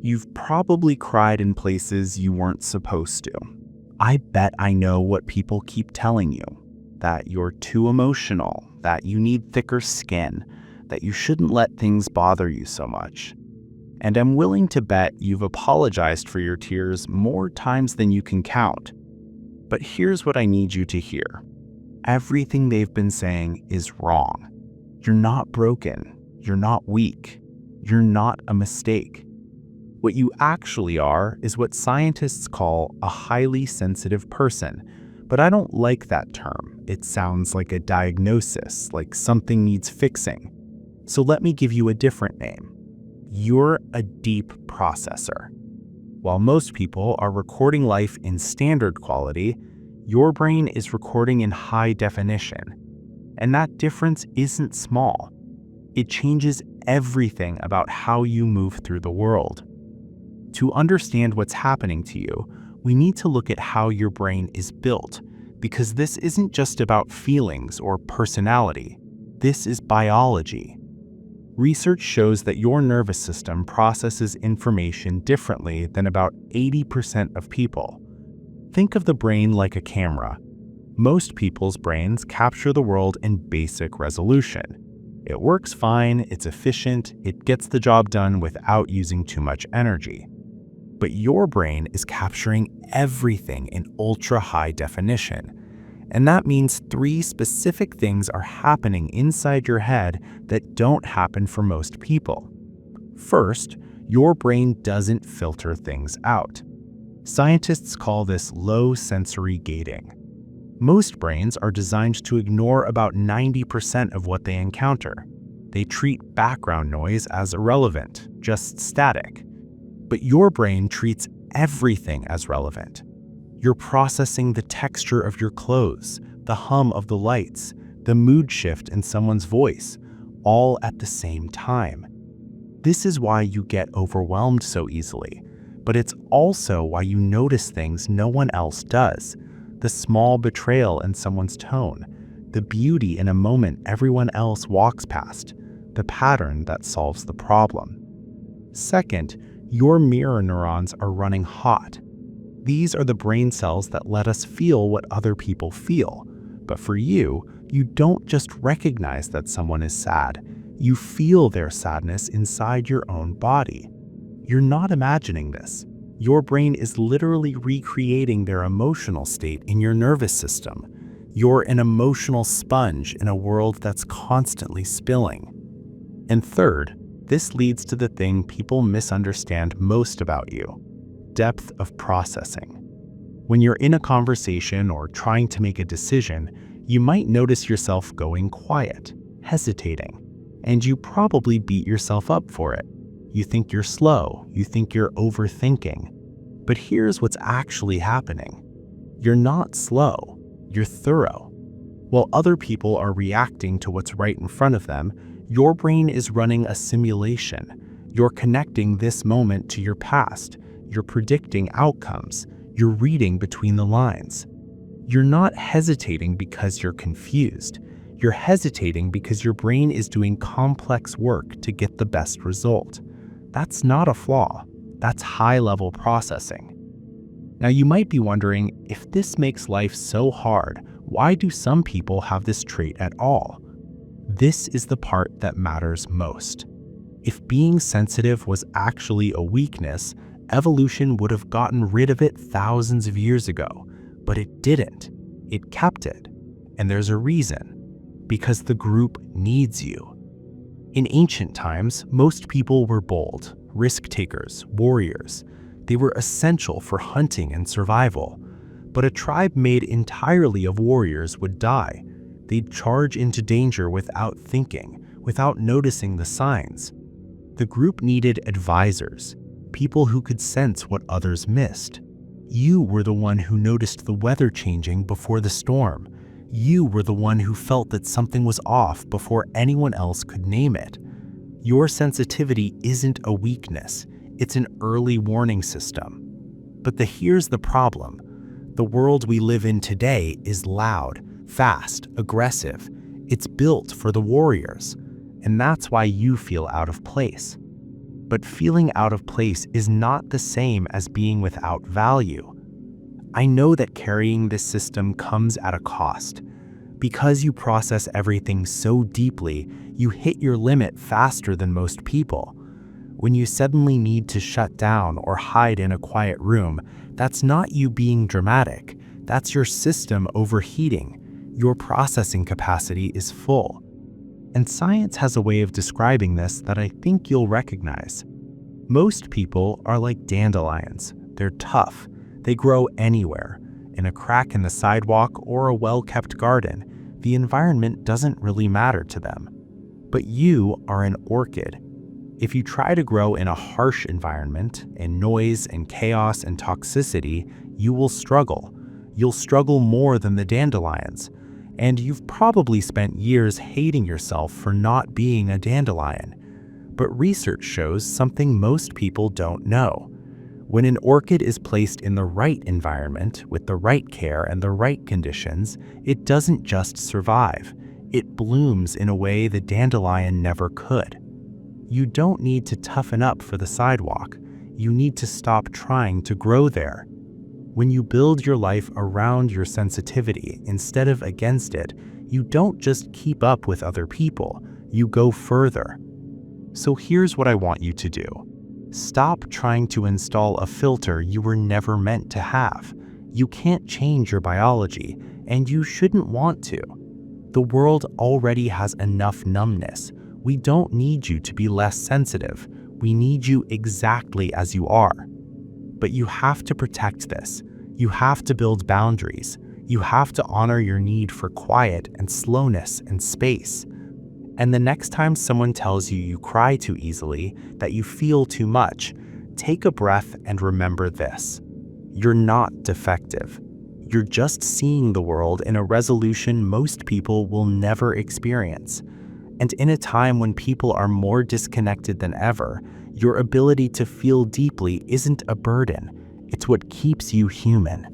You've probably cried in places you weren't supposed to. I bet I know what people keep telling you, that you're too emotional, that you need thicker skin, that you shouldn't let things bother you so much. And I'm willing to bet you've apologized for your tears more times than you can count. But here's what I need you to hear. Everything they've been saying is wrong. You're not broken. You're not weak. You're not a mistake. What you actually are is what scientists call a highly sensitive person. But I don't like that term. It sounds like a diagnosis, like something needs fixing. So let me give you a different name. You're a deep processor. While most people are recording life in standard quality, your brain is recording in high definition. And that difference isn't small. It changes everything about how you move through the world. To understand what's happening to you, we need to look at how your brain is built, because this isn't just about feelings or personality. This is biology. Research shows that your nervous system processes information differently than about 80% of people. Think of the brain like a camera. Most people's brains capture the world in basic resolution. It works fine, it's efficient, it gets the job done without using too much energy. But your brain is capturing everything in ultra-high definition. And that means 3 specific things are happening inside your head that don't happen for most people. First, your brain doesn't filter things out. Scientists call this low sensory gating. Most brains are designed to ignore about 90% of what they encounter. They treat background noise as irrelevant, just static. But your brain treats everything as relevant. You're processing the texture of your clothes, the hum of the lights, the mood shift in someone's voice, all at the same time. This is why you get overwhelmed so easily, but it's also why you notice things no one else does. The small betrayal in someone's tone, the beauty in a moment everyone else walks past, the pattern that solves the problem. Second, your mirror neurons are running hot. These are the brain cells that let us feel what other people feel. But for you, you don't just recognize that someone is sad. You feel their sadness inside your own body. You're not imagining this. Your brain is literally recreating their emotional state in your nervous system. You're an emotional sponge in a world that's constantly spilling. And third, this leads to the thing people misunderstand most about you: depth of processing. When you're in a conversation or trying to make a decision, you might notice yourself going quiet, hesitating, and you probably beat yourself up for it. You think you're slow, you think you're overthinking. But here's what's actually happening. You're not slow, you're thorough. While other people are reacting to what's right in front of them, your brain is running a simulation. You're connecting this moment to your past. You're predicting outcomes. You're reading between the lines. You're not hesitating because you're confused. You're hesitating because your brain is doing complex work to get the best result. That's not a flaw. That's high-level processing. Now, you might be wondering, if this makes life so hard, why do some people have this trait at all? This is the part that matters most. If being sensitive was actually a weakness, evolution would have gotten rid of it thousands of years ago. But it didn't. It kept it. And there's a reason. Because the group needs you. In ancient times, most people were bold, risk-takers, warriors. They were essential for hunting and survival. But a tribe made entirely of warriors would die. They'd charge into danger without thinking, without noticing the signs. The group needed advisors, people who could sense what others missed. You were the one who noticed the weather changing before the storm. You were the one who felt that something was off before anyone else could name it. Your sensitivity isn't a weakness, it's an early warning system. But here's the problem. The world we live in today is loud, fast, aggressive. It's built for the warriors, and that's why you feel out of place. But feeling out of place is not the same as being without value. I know that carrying this system comes at a cost. Because you process everything so deeply, you hit your limit faster than most people. When you suddenly need to shut down or hide in a quiet room, that's not you being dramatic. That's your system overheating. Your processing capacity is full. And science has a way of describing this that I think you'll recognize. Most people are like dandelions. They're tough. They grow anywhere. In a crack in the sidewalk or a well-kept garden, the environment doesn't really matter to them. But you are an orchid. If you try to grow in a harsh environment, in noise and chaos and toxicity, you will struggle. You'll struggle more than the dandelions. And you've probably spent years hating yourself for not being a dandelion. But research shows something most people don't know. When an orchid is placed in the right environment, with the right care and the right conditions, it doesn't just survive. It blooms in a way the dandelion never could. You don't need to toughen up for the sidewalk. You need to stop trying to grow there. When you build your life around your sensitivity instead of against it, you don't just keep up with other people, you go further. So here's what I want you to do. Stop trying to install a filter you were never meant to have. You can't change your biology, and you shouldn't want to. The world already has enough numbness. We don't need you to be less sensitive. We need you exactly as you are. But you have to protect this. You have to build boundaries. You have to honor your need for quiet and slowness and space. And the next time someone tells you you cry too easily, that you feel too much, take a breath and remember this. You're not defective. You're just seeing the world in a resolution most people will never experience. And in a time when people are more disconnected than ever, your ability to feel deeply isn't a burden. It's what keeps you human.